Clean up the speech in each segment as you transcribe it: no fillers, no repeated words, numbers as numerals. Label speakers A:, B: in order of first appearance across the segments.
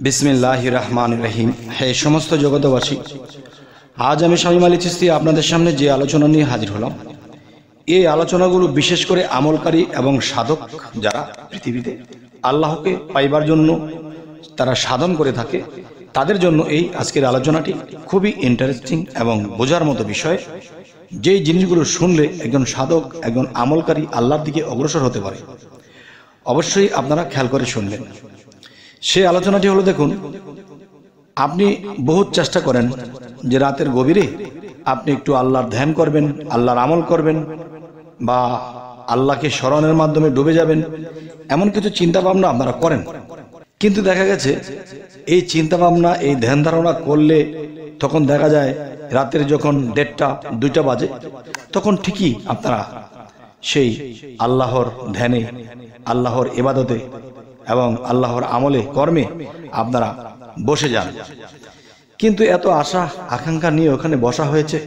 A: বিসমিল্লাহির রহমানির রহিম। হে সমস্ত জগতবাসী, আজ আমি শামীম আলী চিশতি আপনাদের সামনে যে আলোচনা নিয়ে হাজির হলাম, এই আলোচনাগুলো বিশেষ করে আমলকারী এবং সাধক যারা পৃথিবীতে আল্লাহকে পাইবার জন্য তারা সাধন করে থাকে, তাদের জন্য এই আজকের আলোচনাটি খুবই ইন্টারেস্টিং এবং বোঝার মতো বিষয়। যেই জিনিসগুলো শুনলে একজন সাধক, একজন আমলকারী আল্লাহর দিকে অগ্রসর হতে পারে। অবশ্যই আপনারা খেয়াল করে শুনবেন। সেই আলোচনাটি হলো, দেখুন, আপনি বহুত চেষ্টা করেন যে রাতের গভীরে আপনি একটু আল্লাহর ধ্যান করবেন, আল্লাহর আমল করবেন, বা আল্লাহকে স্মরণের মাধ্যমে ডুবে যাবেন, এমন কিছু চিন্তা ভাবনা আপনারা করেন। কিন্তু দেখা গেছে এই চিন্তা ভাবনা, এই ধ্যান ধারণা করলে তখন দেখা যায় রাতের যখন 1:30-2টা বাজে, তখন ঠিকই আপনারা সেই আল্লাহর ধ্যানে, আল্লাহর ইবাদতে এবং আল্লাহর আমলে কর্মে আপনারা বসে যান। কিন্তু এত আশা আকাঙ্ক্ষা নিয়ে ওখানে বসা হয়েছে,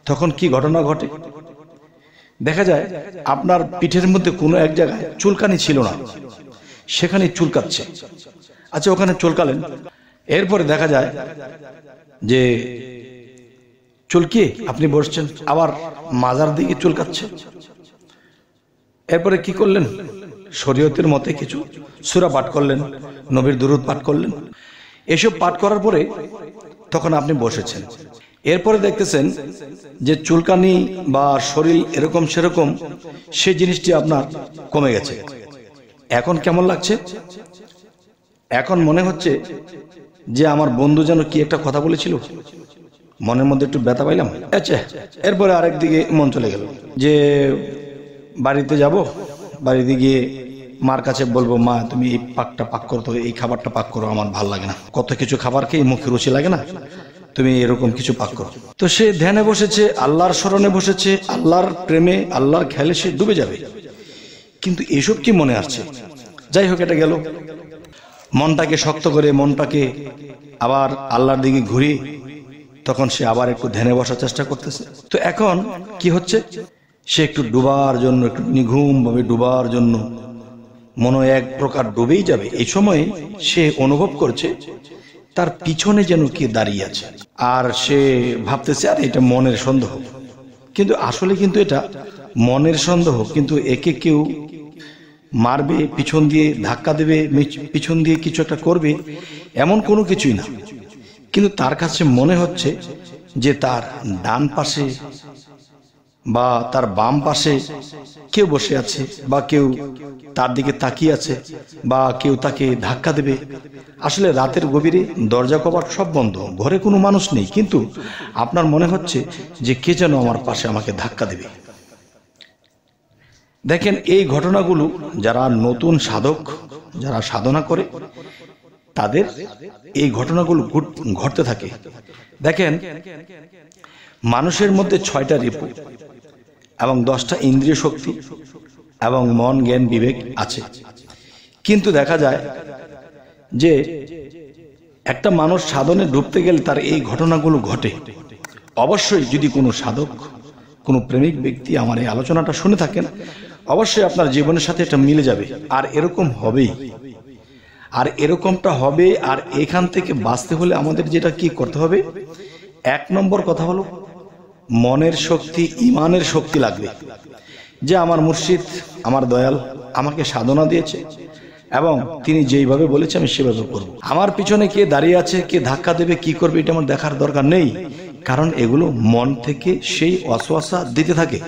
A: তখন কি ঘটনা ঘটে? দেখা যায় আপনার পিঠের মধ্যে কোনো এক জায়গায় চুলকানি ছিল না, সেখানে চুলকাচ্ছে। আচ্ছা, ওখানে চুলকালেন, এরপরে দেখা যায় যে চুলকিয়ে আপনি বসছেন, আবার মাজার দিকে চুলকাচ্ছে। এরপরে কি করলেন? শরীয়তের মতে কিছু সূরা পাঠ করলেন, নবীর দুরূদ পাঠ করলেন। এসব পাঠ করার পরে তখন আপনি বসেছেন। এরপরে দেখতেছেন যে চুলকানি বা শরীর এরকম সেরকম সেই জিনিসটি আপনার কমে গেছে। এখন কেমন লাগছে? এখন মনে হচ্ছে যে আমার বন্ধু যেন কি একটা কথা বলেছিল, মনের মধ্যে একটু ব্যথা পাইলাম। আচ্ছা, এরপরে আরেক দিকে মন চলে গেল যে বাড়িতে যাব, বাড়িতে গিয়ে মার কাছে বলবো, মা তুমি এই পাকটা পাক করো, তো এই খাবারটা পাক করো, আমার ভাল লাগে না, কত কিছু খাবার খেয়ে মুখে রুচি লাগে না, তুমি এরকম কিছু পাক করো। তো সে ধ্যানে বসেছে, আল্লাহর স্মরণে বসেছে, আল্লাহর প্রেমে, আল্লাহর খেয়ালে সে ডুবে যাবে। কিন্তু এসব কি মনে আসছে? যাই হোক, এটা গেল। মনটাকে শক্ত করে, মনটাকে আবার আল্লাহর দিকে ঘুরিয়ে তখন সে আবার একটু ধ্যানে বসার চেষ্টা করতেছে। তো এখন কি হচ্ছে? সে একটু ডুবার জন্য, একটু নিঘুম ভাবে ডুবার জন্য মনে এক প্রকার ডুবেই যাবে। এই সময় সে অনুভব করছে তার পিছনে যেন কে দাঁড়িয়ে আছে, আর সে ভাবতেছে আর এটা মনের সন্দেহ। কিন্তু আসলে কিন্তু এটা মনের সন্দেহ, কিন্তু একে কেউ মারবে, পিছন দিয়ে ধাক্কা দেবে, পিছন দিয়ে কিছু একটা করবে, এমন কোনো কিছুই না। কিন্তু তার কাছে মনে হচ্ছে যে তার ডান পাশে বা তার বাম পাশে কেউ বসে আছে, বা কেউ তার দিকে তাকিয়ে আছে, বা কেউ তাকে ধাক্কা দেবে। আসলে রাতের গভীরে দরজা কপাট সব বন্ধ, ঘরে কোনো মানুষ নেই, কিন্তু আপনার মনে হচ্ছে যে কে যেন আমার পাশে আমাকে ধাক্কা দেবে। দেখেন, এই ঘটনাগুলো যারা নতুন সাধক, যারা সাধনা করে, তাদের এই ঘটনাগুলো ঘটতে থাকে। দেখেন, মানুষের মধ্যে 6টা রিপু এবং 10টা ইন্দ্রিয় শক্তি এবং মন, জ্ঞান, বিবেক আছে। কিন্তু দেখা যায় যে একটা মানুষ সাধনে ডুবতে গেলে তার এই ঘটনাগুলো ঘটে। অবশ্যই যদি কোনো সাধক, কোনো প্রেমিক ব্যক্তি আমার এই আলোচনাটা শুনে থাকেন, অবশ্যই আপনার জীবনের সাথে এটা মিলে যাবে, আর এরকম হবেই, আর এরকমটা হবে। আর এখান থেকে বাঁচতে হলে আমাদের যেটা কি করতে হবে, 1 নম্বর কথা হলো মনের শক্তি, ইমানের শক্তি লাগবে। যে আমার মুর্শিদ, আমার দয়াল আমাকে সাধনা দিয়েছে এবং তিনি যেইভাবে বলেছে আমি সেভাবে করব। আমার পিছনে কে দাঁড়িয়ে আছে, কে ধাক্কা দেবে, কি করবে, এটা আমার দেখার দরকার নেই। কারণ এগুলো মন থেকে সেই অসওয়াসা দিতে থাকে।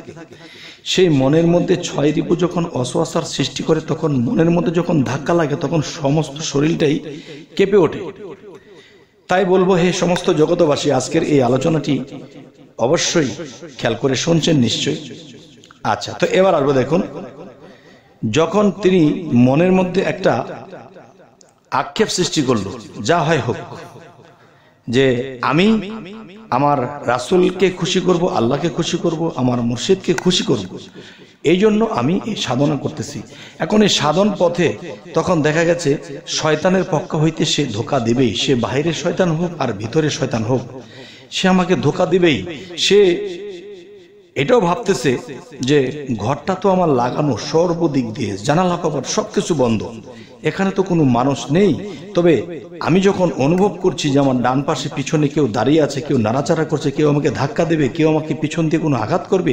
A: সেই মনের মধ্যে 6 রিপু যখন অসওয়াসার সৃষ্টি করে, তখন মনের মধ্যে যখন ধাক্কা লাগে, তখন সমস্ত শরীরটাই কেঁপে ওঠে। তাই বলবো, হে সমস্ত জগতবাসী, আজকের এই আলোচনাটি অবশ্যই খেয়াল করে শুনছেন নিশ্চয়ই। আচ্ছা, তো এবার আসবো। দেখুন, যখন তিনি মনের মধ্যে একটা আক্ষেপ সৃষ্টি করলো, যা হয় হোক, যে আমি আমার রাসূলকে খুশি করব, আল্লাহকে খুশি করব, আমার মুর্শিদকে খুশি করব, এই জন্য আমি এই সাধনা করতেছি। এখন এই সাধন পথে তখন দেখা গেছে শয়তানের পক্ষ হইতে সে ধোঁকা দিবেই। সে বাহিরের শয়তান হোক আর ভিতরের শয়তান হোক, সে আমাকে ধোঁকা দিবেই। সে এটাও ভাবতেছে যে ঘরটা তো আমার লাগানো সর্বদিক দিয়ে, জানালা কপাট সবকিছু বন্ধ, এখানে তো কোনো মানুষ নেই। তবে আমি যখন অনুভব করছি যে আমার ডান পাশে পিছনে কেউ দাঁড়িয়ে আছে, কেউ নাড়াচাড়া করছে, কেউ আমাকে ধাক্কা দেবে, কেউ আমাকে পিছন দিয়ে কোনো আঘাত করবে,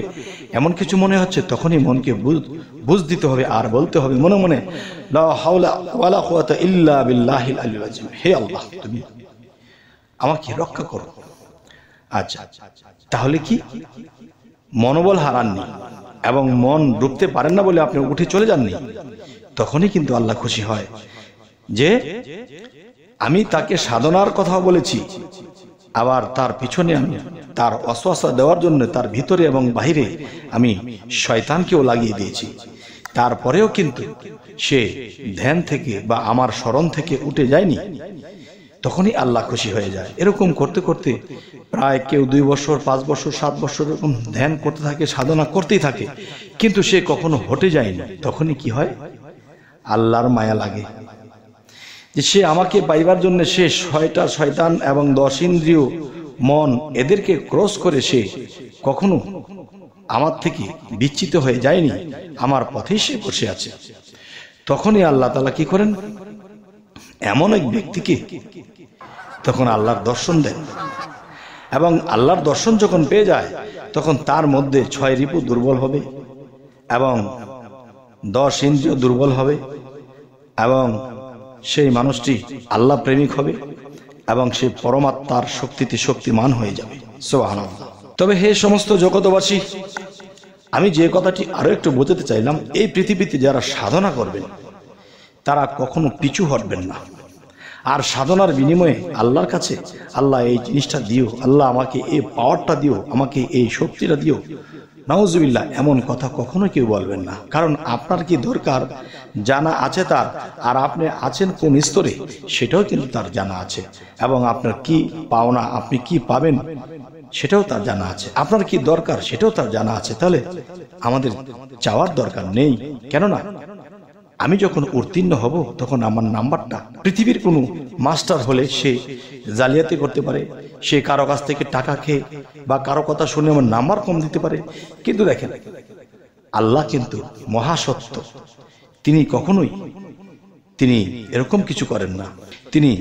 A: এমন কিছু মনে হচ্ছে, তখনই মনকে বুঝ দিতে হবে আর বলতে হবে মনে মনে, লা হাওলা ওয়ালা কুওয়াতা ইল্লা বিল্লাহিল আলিয়্যিল আযীম, হে আল্লাহ তুমি আমাকে রক্ষা করো। আচ্ছা, তাহলে কি মনোবল হারাননি এবং মন ডুবতে পারেন না বলে আপনি উঠে চলে যাননি? তখনই কিন্তু আল্লাহ খুশি হয় যে আমি তাকে সাধনার কথা বলেছি, আবার তার পিছনে আমি তার ওয়াসওয়াসা দেওয়ার জন্য তার ভিতরে এবং বাহিরে আমি শয়তানকেও লাগিয়ে দিয়েছি। তারপরেও কিন্তু সে ধ্যান থেকে বা আমার স্মরণ থেকে উঠে যায়নি। তখনই আল্লাহ খুশি হয়ে যায়। এরকম করতে করতে প্রায় কেউ 2 বছর, 5 বছর, 7 বছর এরকম ধ্যান করতে থাকে, সাধনা করতেই থাকে, কিন্তু সে কখনো হটে যায়নি। তখনই কি হয়, আল্লাহর মায়া লাগে যে সে আমাকে পাইবার জন্য সে 6টা শয়তান এবং 10 ইন্দ্রিয় মন এদেরকে ক্রস করে সে কখনো আমার থেকে বিচ্যুত হয়ে যায়নি, আমার পথেই সে বসে আছে। তখনই আল্লাহ তাআলা কি করেন, এমন এক ব্যক্তিকে তখন আল্লাহর দর্শন দেন, এবং আল্লাহর দর্শন যখন পেয়ে যায় তখন তার মধ্যে 6 রিপু দুর্বল হবে এবং 10 ইন্দ্রিয় দুর্বল হবে এবং সেই মানুষটি আল্লাহ প্রেমিক হবে এবং সে পরমাত্মার শক্তিতে শক্তিমান হয়ে যাবে। সুবহানাল্লাহ। তবে হে সমস্ত জগৎবাসী, আমি যে কথাটি আরো একটু বোঝাতে চাইলাম, এই পৃথিবীতে যারা সাধনা করবেন তারা কখনো পিছু হটবেন না। আর সাধনার বিনিময়ে আল্লাহর কাছে, আল্লাহ এই জিনিসটা দিও, আল্লাহ আমাকে এই পাওয়ারটা দিও, আমাকে এই শক্তিটা দিও, নাউজুবিল্লাহ, এমন কথা কখনো কেউ বলবেন না। কারণ আপনার কি দরকার জানা আছে তার, আর আপনি আছেন কোন স্তরে সেটাও কিন্তু তার জানা আছে, এবং আপনার কি পাওনা, আপনি কি পাবেন সেটাও তার জানা আছে, আপনার কি দরকার সেটাও তার জানা আছে। তাহলে আমাদের চাওয়ার দরকার নেই। কেননা আমি যখন উত্তীর্ণ হব তখন আমার নাম্বারটা, পৃথিবীর কোনো মাস্টার হলে সে জালিয়াতি করতে পারে, সে কারো কাছ থেকে টাকা খেয়ে বা কারো কথা শুনে আমার নাম্বার কম দিতে পারে, কিন্তু দেখেন আল্লাহ কিন্তু মহাসত্য, তিনি কখনোই তিনি এরকম কিছু করেন না, তিনি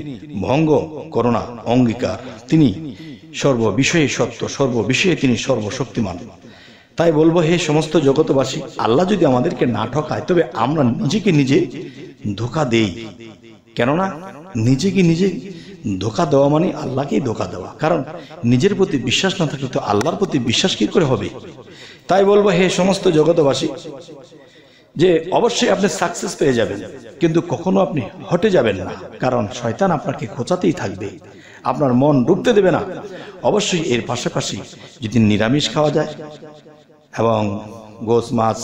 A: ভঙ্গ করোনা অঙ্গীকার, তিনি সর্ববিষয়ে সত্য, সর্ববিষয়ে তিনি সর্বশক্তিমান। তাই বলবো, হে সমস্ত জগৎবাসী, আল্লাহ যদি আমাদেরকে না ঠকায় তবে আমরা নিজেকে নিজে ধোঁকা দেই। কেননা নিজেকে নিজে ধোঁকা দেওয়া মানে আল্লাহকেই ধোঁকা দেওয়া, কারণ নিজের প্রতি বিশ্বাস না থাকলে তো আল্লাহর প্রতি বিশ্বাস কি করে হবে। তাই বলবো, হে সমস্ত জগৎবাসী, যে অবশ্যই আপনি সাকসেস পেয়ে যাবেন, কিন্তু কখনো আপনি হটে যাবেন না, কারণ শয়তান আপনাকে খোঁচাতেই থাকবে, আপনার মন ডুবতে দেবে না। অবশ্যই এর পাশাপাশি যদি নিরামিষ খাওয়া যায় এবং গোশ, মাছ,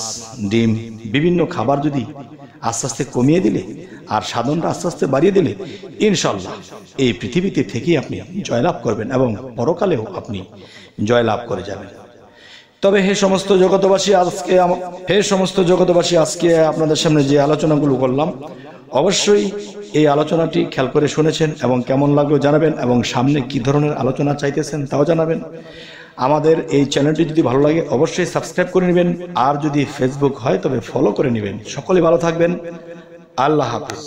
A: ডিম, বিভিন্ন খাবার যদি আস্তে আস্তে কমিয়ে দিলে আর সাধনটা আস্তে আস্তে বাড়িয়ে দিলে, ইনশাআল্লাহ এই পৃথিবীতে থেকেই আপনি জয়লাভ করবেন এবং পরকালেও আপনি জয়লাভ করে যাবেন। তবে হে সমস্ত জগতবাসী, আজকে আপনাদের সামনে যে আলোচনাগুলো করলাম, অবশ্যই এই আলোচনাটি খেয়াল করে শুনেছেন এবং কেমন লাগলো জানাবেন, এবং সামনে কি ধরনের আলোচনা চাইতেছেন তাও জানাবেন। আমাদের এই চ্যানেলটি যদি ভালো লাগে অবশ্যই সাবস্ক্রাইব করে নেবেন, আর যদি ফেসবুক হয় তবে ফলো করে নেবেন। সকলে ভালো থাকবেন। আল্লাহ হাফেজ।